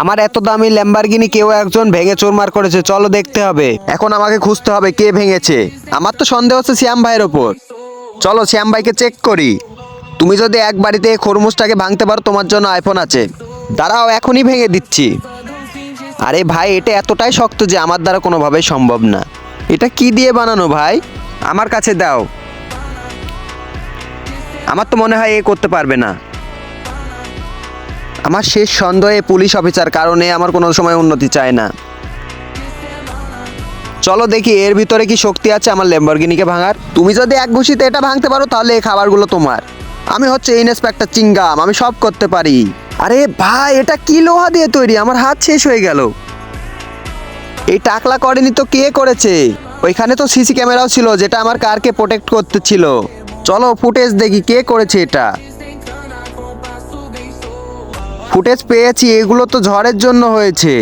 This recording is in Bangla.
আমার এত দামি ল্যাম্বরগিনি কেউ একজন ভেঙে চুরমার করেছে, চলো দেখতে হবে। এখন আমাকে খুঁজতে হবে কে ভেঙেছে। আমার তো সন্দেহ হচ্ছে শ্যাম ভাইয়ের ওপর। চলো শ্যাম ভাইকে চেক করি। তুমি যদি এক বাড়িতে এই খরমুজটাকে ভাঙতে পারো তোমার জন্য আইফোন আছে। দাঁড়াও, এখনই ভেঙে দিচ্ছি। আরে ভাই, এটা এতটাই শক্ত যে আমার দ্বারা কোনোভাবেই সম্ভব না। এটা কি দিয়ে বানানো ভাই? আমার কাছে দাও। আমার তো মনে হয় এ করতে পারবে না। আমার শেষ সন্দেহে পুলিশ অফিসার, কারণে আমার কোনো সময় উন্নতি চায় না। চলো দেখি এর ভিতরে কি শক্তি আছে আমার ল্যাম্বরগিনিকে ভাঙার। তুমি যদি এক ঘুষিতে এটা ভাঙতে পারো তাহলে এই খাবারগুলো তোমার। আমি হচ্ছে ইন্সপেক্টর চিঙ্গাম, আমি সব করতে পারি। আরে ভাই, এটা কি লোহা দিয়ে তৈরি? আমার হাত শেষ হয়ে গেল। এই টাকলা করেনি তো কে করেছে? ওইখানে তো সিসি ক্যামেরাও ছিল যেটা আমার কারকে প্রোটেক্ট করতেছিল। চলো ফুটেজ দেখি কে করেছে এটা। ফুটেজ পেয়েছি, এগুলো তো ঝড়ের জন্য হয়েছে।